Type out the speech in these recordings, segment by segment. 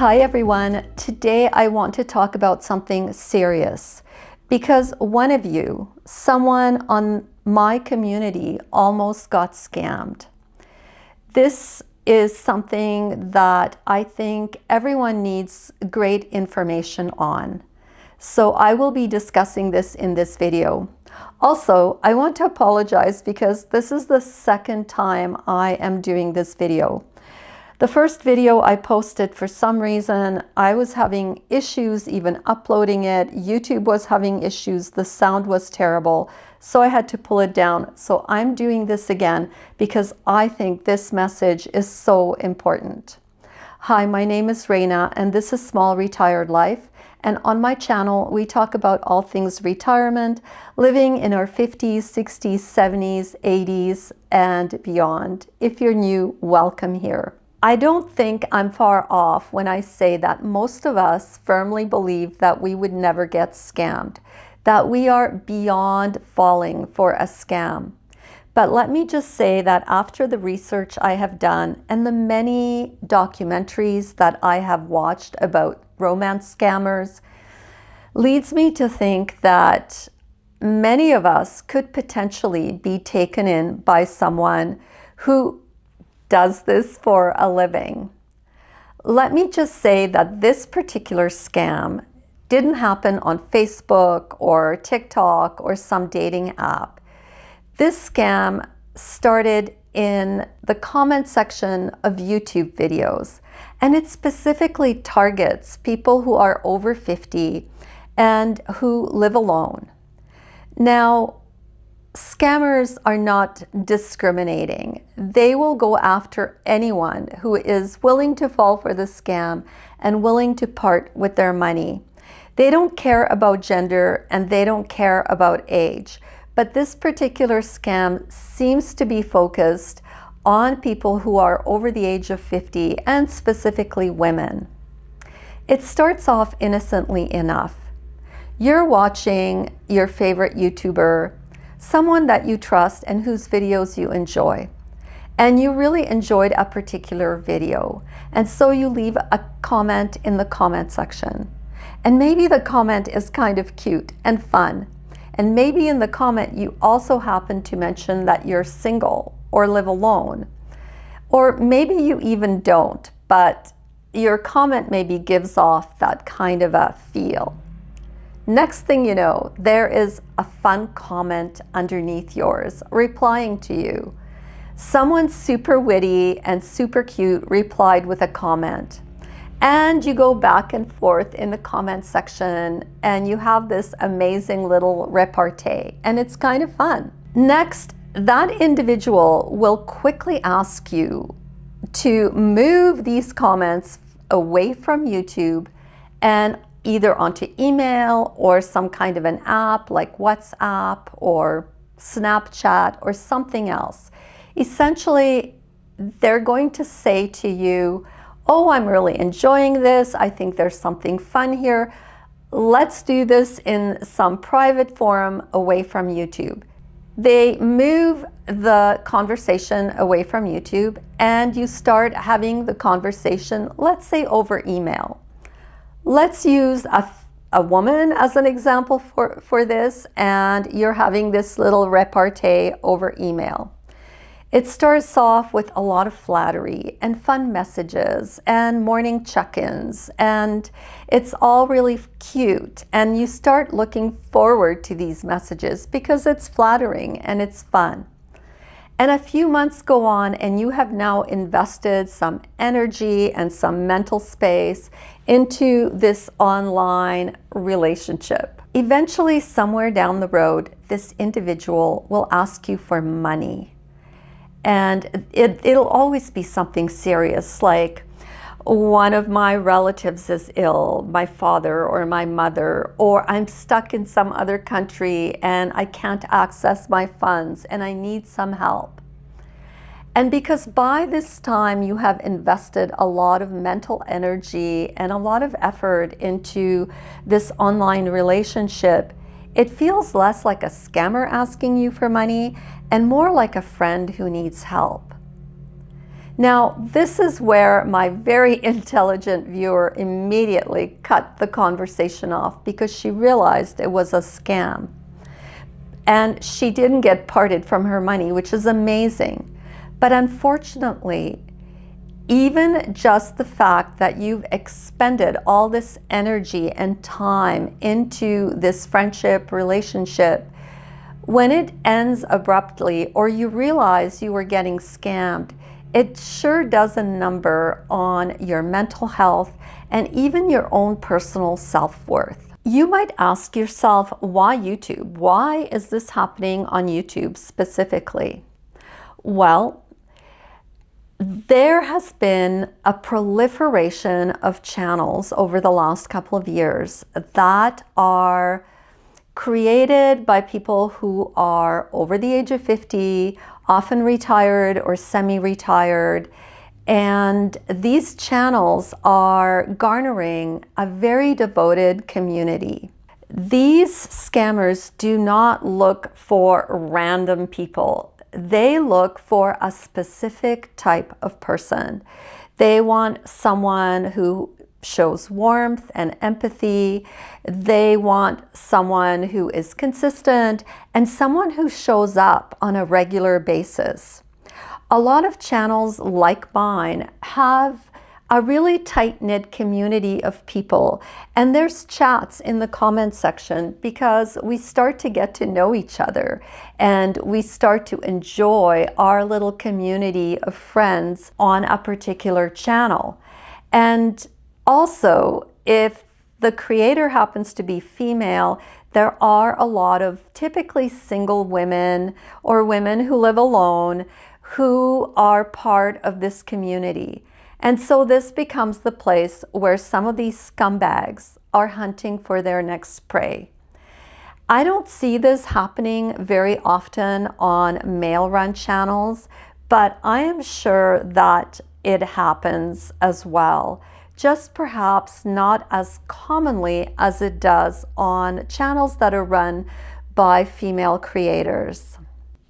Hi everyone. Today I want to talk about something serious because one of you, someone on my community, almost got scammed. This is something that I think everyone needs great information on. So I will be discussing this in this video. Also, I want to apologize because this is the second time I am doing this video. The first video I posted, for some reason, I was having issues even uploading it. YouTube was having issues. The sound was terrible. So I had to pull it down. So I'm doing this again because I think this message is so important. Hi, my name is Raina and this is Small Retired Life. And on my channel, we talk about all things retirement, living in our 50s, 60s, 70s, 80s, and beyond. If you're new, welcome here. I don't think I'm far off when I say that most of us firmly believe that we would never get scammed, that we are beyond falling for a scam. But let me just say that after the research I have done and the many documentaries that I have watched about romance scammers, leads me to think that many of us could potentially be taken in by someone who does this for a living. Let me just say that this particular scam didn't happen on Facebook or TikTok or some dating app. This scam started in the comment section of YouTube videos, and it specifically targets people who are over 50 and who live alone. Now, scammers are not discriminating. They will go after anyone who is willing to fall for the scam and willing to part with their money. They don't care about gender and they don't care about age. But this particular scam seems to be focused on people who are over the age of 50 and specifically women. It starts off innocently enough. You're watching your favorite YouTuber, someone that you trust and whose videos you enjoy. And you really enjoyed a particular video. And so you leave a comment in the comment section. And maybe the comment is kind of cute and fun. And maybe in the comment you also happen to mention that you're single or live alone. Or maybe you even don't, but your comment maybe gives off that kind of a feel. Next thing you know, there is a fun comment underneath yours replying to you. Someone super witty and super cute replied with a comment. And you go back and forth in the comment section and you have this amazing little repartee, and it's kind of fun. Next, that individual will quickly ask you to move these comments away from YouTube and either onto email or some kind of an app like WhatsApp or Snapchat or something else. Essentially, they're going to say to you, oh, I'm really enjoying this. I think there's something fun here. Let's do this in some private forum away from YouTube. They move the conversation away from YouTube and you start having the conversation, let's say over email. Let's use a woman as an example for this, and you're having this little repartee over email. It starts off with a lot of flattery and fun messages and morning check-ins, and it's all really cute. And you start looking forward to these messages because it's flattering and it's fun. And a few months go on and you have now invested some energy and some mental space into this online relationship. Eventually, somewhere down the road, this individual will ask you for money. And it'll always be something serious, like one of my relatives is ill, my father or my mother, or I'm stuck in some other country and I can't access my funds and I need some help. And because by this time you have invested a lot of mental energy and a lot of effort into this online relationship, it feels less like a scammer asking you for money and more like a friend who needs help. Now, this is where my very intelligent viewer immediately cut the conversation off because she realized it was a scam. And she didn't get parted from her money, which is amazing. But unfortunately, even just the fact that you've expended all this energy and time into this friendship, relationship, when it ends abruptly or you realize you were getting scammed, it sure does a number on your mental health and even your own personal self-worth. You might ask yourself, why YouTube? Why is this happening on YouTube specifically? Well, there has been a proliferation of channels over the last couple of years that are created by people who are over the age of 50, often retired or semi-retired, and these channels are garnering a very devoted community. These scammers do not look for random people. They look for a specific type of person. They want someone who shows warmth and empathy. They want someone who is consistent and someone who shows up on a regular basis. A lot of channels like mine have a really tight-knit community of people, and there's chats in the comment section because we start to get to know each other and we start to enjoy our little community of friends on a particular channel. And also, if the creator happens to be female, there are a lot of typically single women or women who live alone who are part of this community. And so this becomes the place where some of these scumbags are hunting for their next prey. I don't see this happening very often on male-run channels, but I am sure that it happens as well. Just perhaps not as commonly as it does on channels that are run by female creators.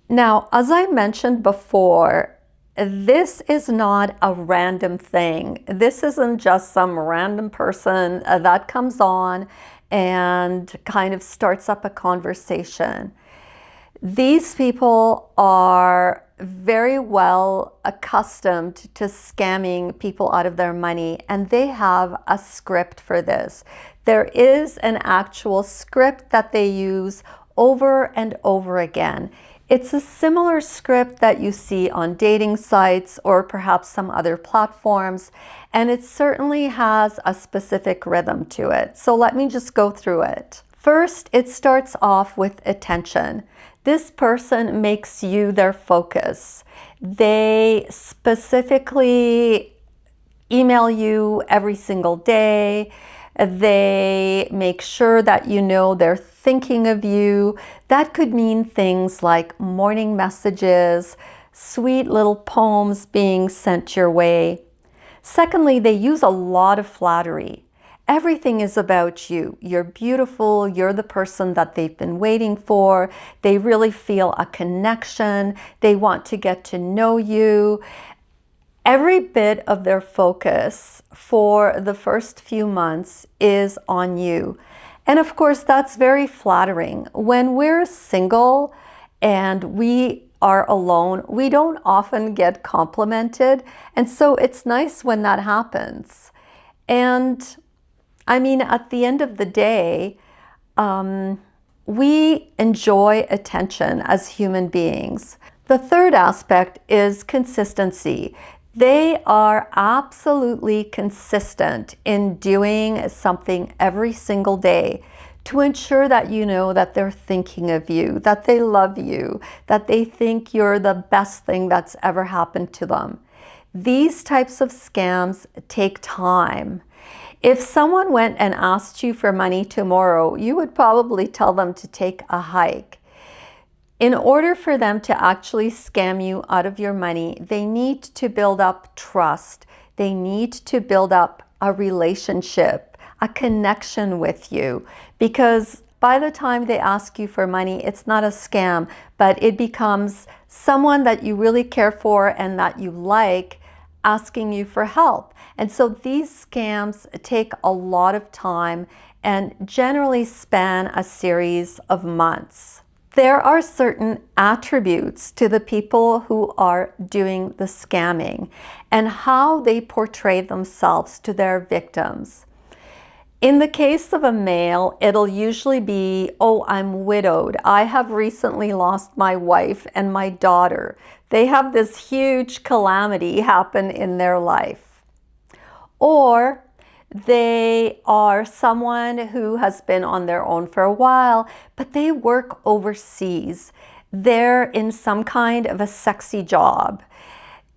Now, as I mentioned before, this is not a random thing. This isn't just some random person that comes on and kind of starts up a conversation. These people are very well accustomed to scamming people out of their money, and they have a script for this. There is an actual script that they use over and over again. It's a similar script that you see on dating sites or perhaps some other platforms, and it certainly has a specific rhythm to it. So let me just go through it. First, it starts off with attention. This person makes you their focus. They specifically email you every single day. They make sure that you know they're thinking of you. That could mean things like morning messages, sweet little poems being sent your way. Secondly, they use a lot of flattery. Everything is about you. You're beautiful. You're the person that they've been waiting for. They really feel a connection. They want to get to know you. Every bit of their focus for the first few months is on you. And of course, that's very flattering. When we're single and we are alone, we don't often get complimented. And so it's nice when that happens. And I mean, at the end of the day, we enjoy attention as human beings. The third aspect is consistency. They are absolutely consistent in doing something every single day to ensure that you know that they're thinking of you, that they love you, that they think you're the best thing that's ever happened to them. These types of scams take time. If someone went and asked you for money tomorrow, you would probably tell them to take a hike. In order for them to actually scam you out of your money, they need to build up trust. They need to build up a relationship, a connection with you, because by the time they ask you for money, it's not a scam, but it becomes someone that you really care for and that you like, asking you for help. And so these scams take a lot of time and generally span a series of months. There are certain attributes to the people who are doing the scamming and how they portray themselves to their victims. In the case of a male, it'll usually be, oh, I'm widowed. I have recently lost my wife and my daughter. They have this huge calamity happen in their life. Or they are someone who has been on their own for a while, but they work overseas. They're in some kind of a sexy job.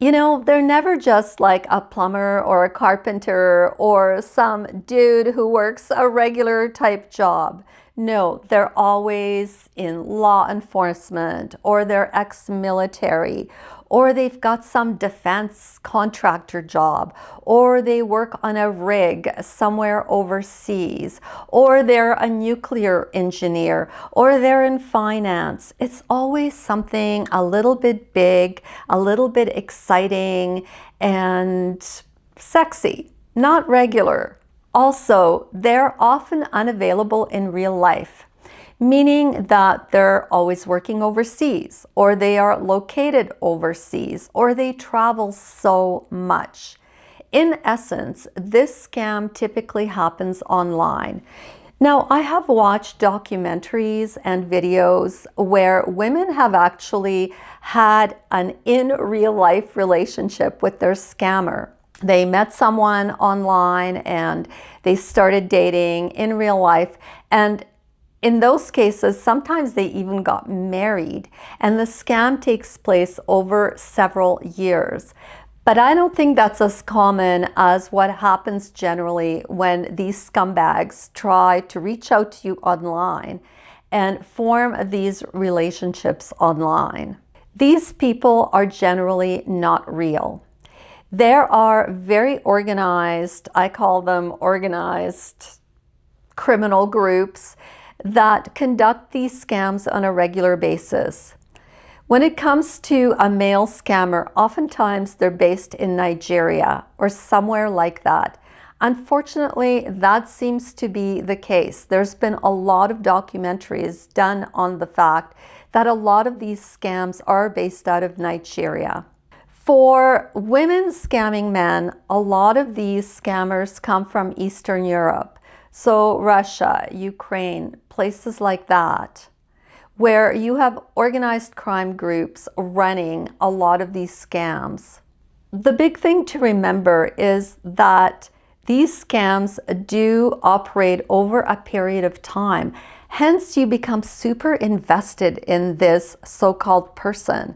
You know, they're never just like a plumber or a carpenter or some dude who works a regular type job. No, they're always in law enforcement, or they're ex-military, or they've got some defense contractor job, or they work on a rig somewhere overseas, or they're a nuclear engineer, or they're in finance. It's always something a little bit big, a little bit exciting, and sexy, not regular. Also, they're often unavailable in real life, meaning that they're always working overseas, or they are located overseas, or they travel so much. In essence, this scam typically happens online. Now, I have watched documentaries and videos where women have actually had an in real life relationship with their scammer. They met someone online and they started dating in real life, and in those cases, sometimes they even got married, and the scam takes place over several years. But I don't think that's as common as what happens generally when these scumbags try to reach out to you online and form these relationships online. These people are generally not real. There are very organized, I call them organized criminal groups that conduct these scams on a regular basis. When it comes to a male scammer, oftentimes they're based in Nigeria or somewhere like that. Unfortunately, that seems to be the case. There's been a lot of documentaries done on the fact that a lot of these scams are based out of Nigeria. For women scamming men, a lot of these scammers come from Eastern Europe. So Russia, Ukraine, places like that, where you have organized crime groups running a lot of these scams. The big thing to remember is that these scams do operate over a period of time. Hence, you become super invested in this so-called person.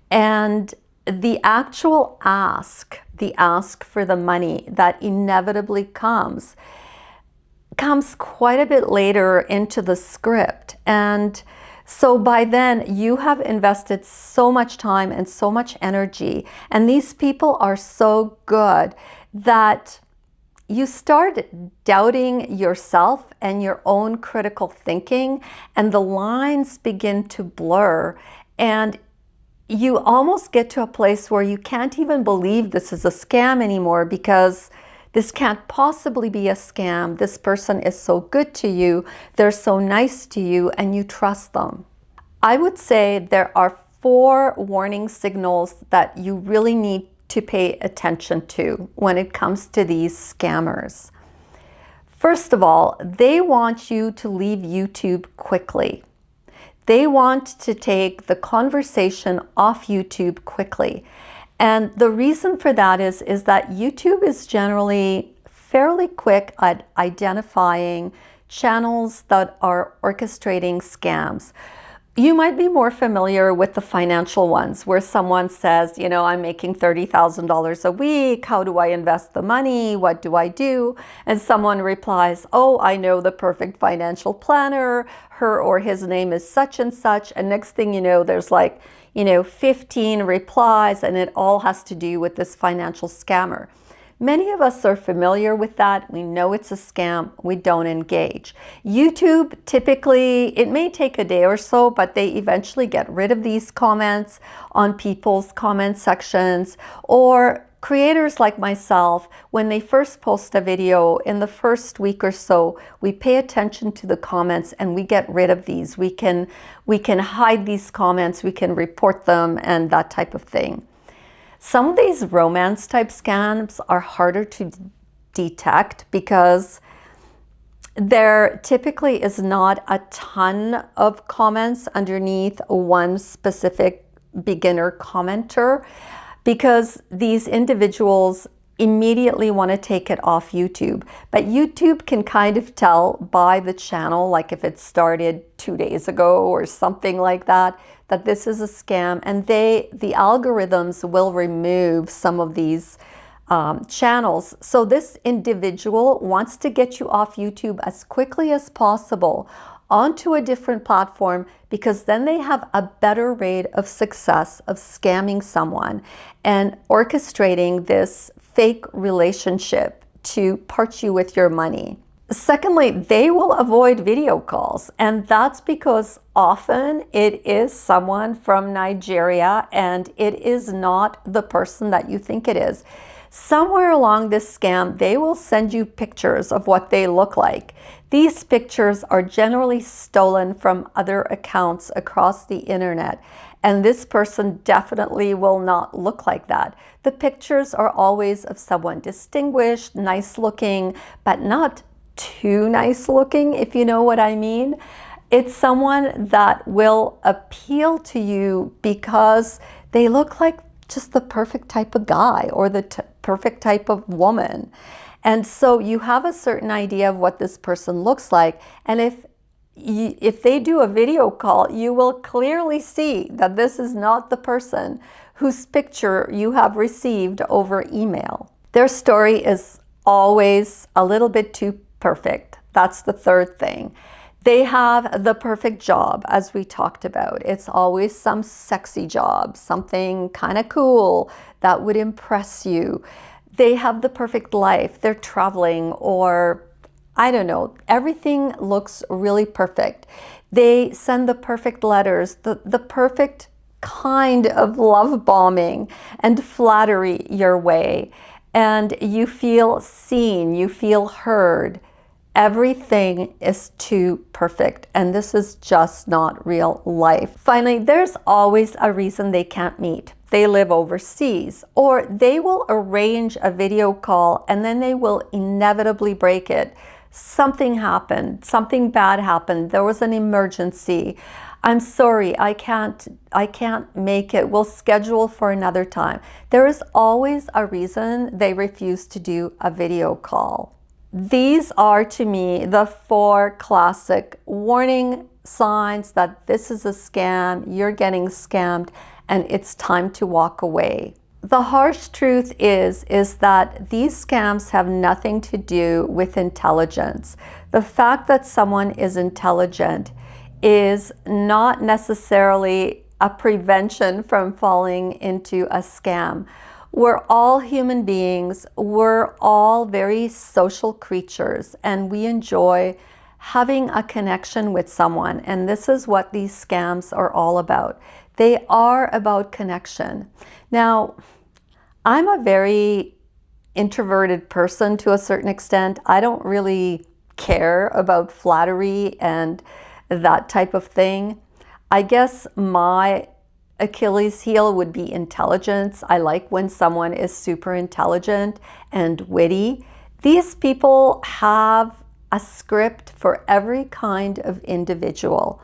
And the actual ask, the ask for the money that inevitably comes quite a bit later into the script. And so by then you have invested so much time and so much energy, and these people are so good that you start doubting yourself and your own critical thinking, and the lines begin to blur, and you almost get to a place where you can't even believe this is a scam anymore, because this can't possibly be a scam. This person is so good to you, they're so nice to you, and you trust them. I would say there are 4 warning signals that you really need to pay attention to when it comes to these scammers. First of all, they want you to leave YouTube quickly. They want to take the conversation off YouTube quickly. And the reason for that is that YouTube is generally fairly quick at identifying channels that are orchestrating scams. You might be more familiar with the financial ones where someone says, you know, I'm making $30,000 a week. How do I invest the money? What do I do? And someone replies, oh, I know the perfect financial planner. Her or his name is such and such. And next thing you know, there's like, 15 replies, and it all has to do with this financial scammer. Many of us are familiar with that. We know it's a scam. We don't engage. YouTube, typically, it may take a day or so, but they eventually get rid of these comments on people's comment sections, or Creators like myself, when they first post a video, in the first week or so, we pay attention to the comments and we get rid of these. We can hide these comments, we can report them, and that type of thing. Some of these romance type scams are harder to detect because there typically is not a ton of comments underneath one specific beginner commenter, because these individuals immediately want to take it off YouTube. But YouTube can kind of tell by the channel, like if it started 2 days ago or something like that, that this is a scam, and the algorithms will remove some of these channels. So this individual wants to get you off YouTube as quickly as possible onto a different platform, because then they have a better rate of success of scamming someone and orchestrating this fake relationship to part you with your money. Secondly, they will avoid video calls, and that's because often it is someone from Nigeria and it is not the person that you think it is. Somewhere along this scam, they will send you pictures of what they look like. These pictures are generally stolen from other accounts across the internet, and this person definitely will not look like that. The pictures are always of someone distinguished, nice looking, but not too nice looking, if you know what I mean. It's someone that will appeal to you because they look like just the perfect type of guy or the perfect type of woman. And so you have a certain idea of what this person looks like. And if they do a video call, you will clearly see that this is not the person whose picture you have received over email. Their story is always a little bit too perfect. That's the third thing. They have the perfect job, as we talked about. It's always some sexy job, something kind of cool that would impress you. They have the perfect life. They're traveling, or I don't know, everything looks really perfect. They send the perfect letters, the perfect kind of love bombing and flattery your way. And you feel seen, you feel heard. Everything is too perfect, and this is just not real life. Finally, there's always a reason they can't meet. They live overseas, or they will arrange a video call and then they will inevitably break it. Something happened, something bad happened, there was an emergency. I'm sorry, I can't make it. We'll schedule for another time. There is always a reason they refuse to do a video call. These are, to me, the 4 classic warning signs that this is a scam, you're getting scammed, and it's time to walk away. The harsh truth is that these scams have nothing to do with intelligence. The fact that someone is intelligent is not necessarily a prevention from falling into a scam. We're all human beings, we're all very social creatures, and we enjoy having a connection with someone, and this is what these scams are all about. They are about connection. Now, I'm a very introverted person to a certain extent. I don't really care about flattery and that type of thing. I guess my Achilles heel would be intelligence. I like when someone is super intelligent and witty. These people have a script for every kind of individual.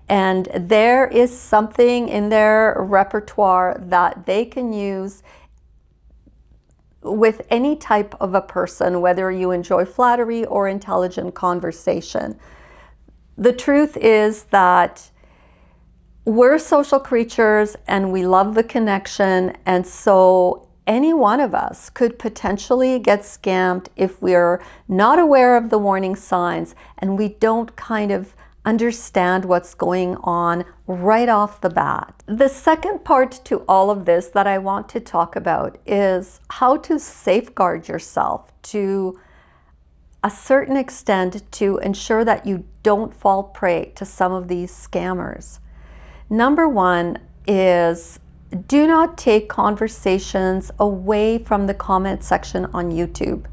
And there is something in their repertoire that they can use with any type of a person, whether you enjoy flattery or intelligent conversation. The truth is that we're social creatures and we love the connection, and so any one of us could potentially get scammed if we're not aware of the warning signs and we don't kind of understand what's going on right off the bat. The second part to all of this that I want to talk about is how to safeguard yourself to a certain extent to ensure that you don't fall prey to some of these scammers. Number one is do not take conversations away from the comment section on YouTube.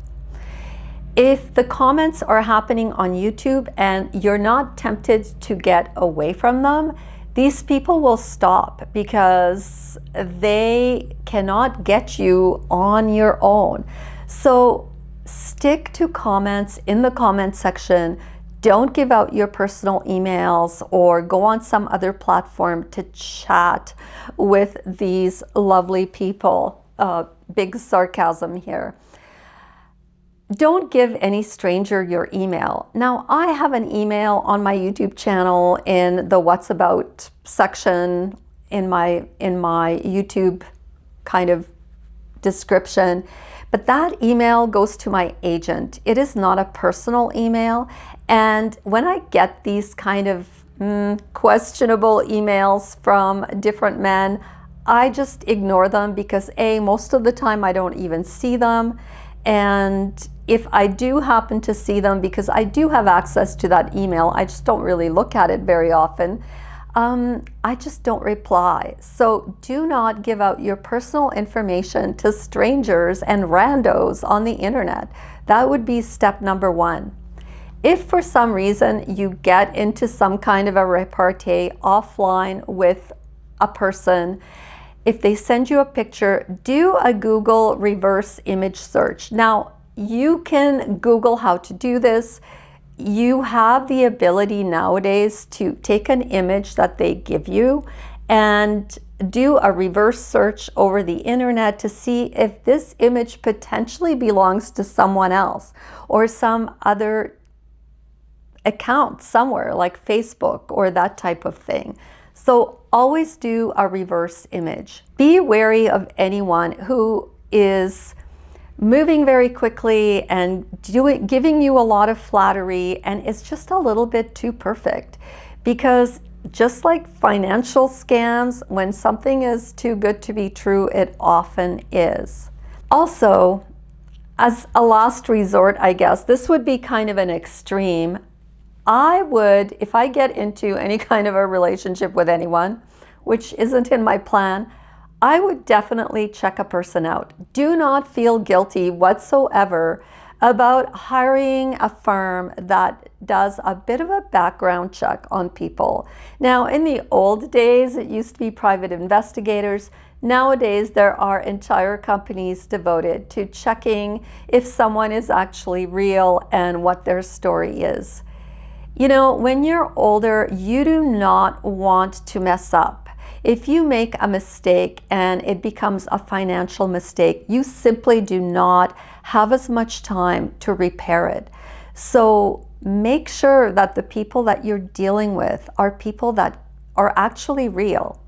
If the comments are happening on YouTube and you're not tempted to get away from them, these people will stop because they cannot get you on your own. So stick to comments in the comment section. Don't give out your personal emails or go on some other platform to chat with these lovely people. Big sarcasm here. Don't give any stranger your email. Now, I have an email on my YouTube channel in the What's About section in my YouTube kind of description, but that email goes to my agent. It is not a personal email. And when I get these kind of questionable emails from different men, I just ignore them because most of the time I don't even see them. And if I do happen to see them, because I do have access to that email, I just don't really look at it very often, I just don't reply. So do not give out your personal information to strangers and randos on the internet. That would be step number one. If for some reason you get into some kind of a repartee offline with a person, if they send you a picture, do a Google reverse image search. Now, you can Google how to do this. You have the ability nowadays to take an image that they give you and do a reverse search over the internet to see if this image potentially belongs to someone else or some other account somewhere like Facebook or that type of thing. So always do a reverse image. Be wary of anyone who is moving very quickly and giving you a lot of flattery and is just a little bit too perfect. Because just like financial scams, when something is too good to be true, it often is. Also, as a last resort, I guess, this would be kind of an extreme. I would, if I get into any kind of a relationship with anyone, which isn't in my plan, I would definitely check a person out. Do not feel guilty whatsoever about hiring a firm that does a bit of a background check on people. Now, in the old days, it used to be private investigators. Nowadays, there are entire companies devoted to checking if someone is actually real and what their story is. You know, when you're older, you do not want to mess up. If you make a mistake and it becomes a financial mistake, you simply do not have as much time to repair it. So make sure that the people that you're dealing with are people that are actually real.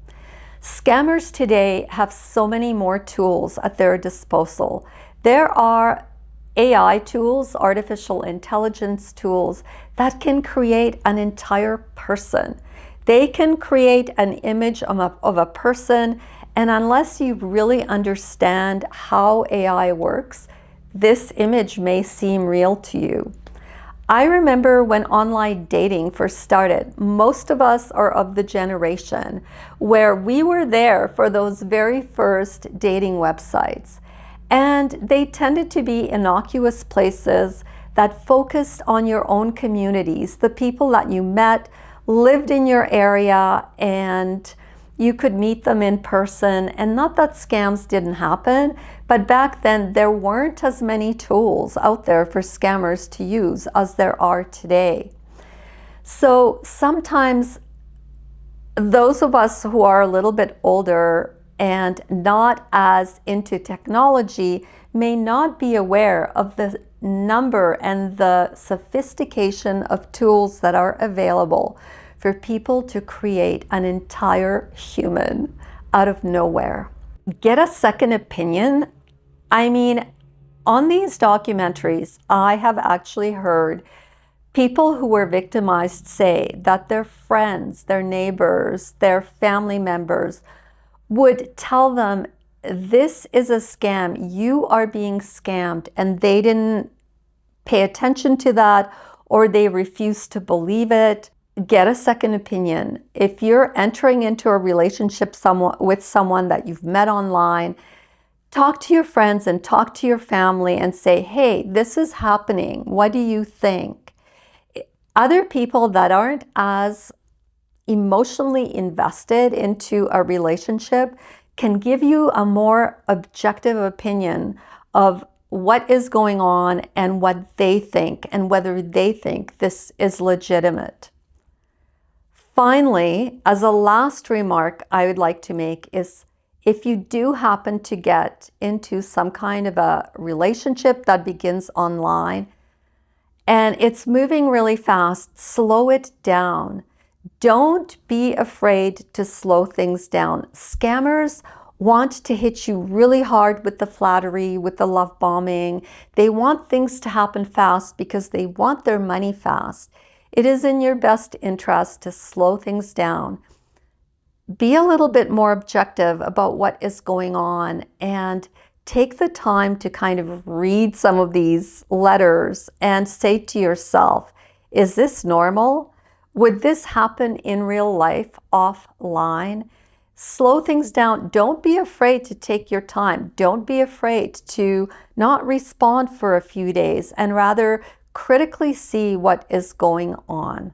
Scammers today have so many more tools at their disposal. There are AI tools, artificial intelligence tools, that can create an entire person. They can create an image of a person, and unless you really understand how AI works, this image may seem real to you. I remember when online dating first started, most of us are of the generation where we were there for those very first dating websites. And they tended to be innocuous places that focused on your own communities, the people that you met, lived in your area, and you could meet them in person. And not that scams didn't happen, but back then there weren't as many tools out there for scammers to use as there are today. So sometimes those of us who are a little bit older and not as into technology may not be aware of the number and the sophistication of tools that are available for people to create an entire human out of nowhere. Get a second opinion. I mean, on these documentaries, I have actually heard people who were victimized say that their friends, their neighbors, their family members would tell them, this is a scam, you are being scammed, and they didn't pay attention to that, or they refused to believe it. get a second opinion. If you're entering into a relationship with someone that you've met online, talk to your friends and talk to your family and say, hey, this is happening. What do you think? Other people that aren't as emotionally invested into a relationship can give you a more objective opinion of what is going on and what they think and whether they think this is legitimate. Finally, as a last remark I would like to make is, if you do happen to get into some kind of a relationship that begins online and it's moving really fast, slow it down. Don't be afraid to slow things down. Scammers want to hit you really hard with the flattery, with the love bombing. They want things to happen fast because they want their money fast. It is in your best interest to slow things down. Be a little bit more objective about what is going on and take the time to kind of read some of these letters and say to yourself, is this normal? Would this happen in real life offline? Slow things down. Don't be afraid to take your time. Don't be afraid to not respond for a few days and rather critically see what is going on.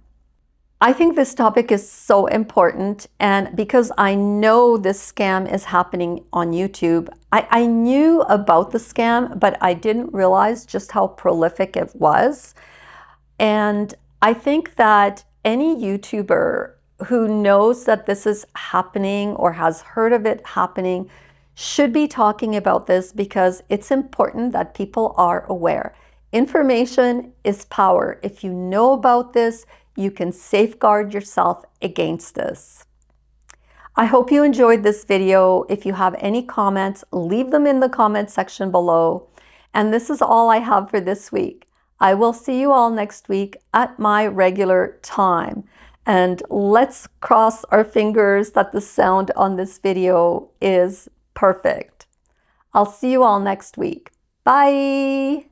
I think this topic is so important, and because I know this scam is happening on YouTube, I knew about the scam, but I didn't realize just how prolific it was. And I think that any YouTuber who knows that this is happening or has heard of it happening should be talking about this, because it's important that people are aware. Information is power. If you know about this, you can safeguard yourself against this. I hope you enjoyed this video. If you have any comments, leave them in the comment section below. And this is all I have for this week. I will see you all next week at my regular time. And let's cross our fingers that the sound on this video is perfect. I'll see you all next week. Bye.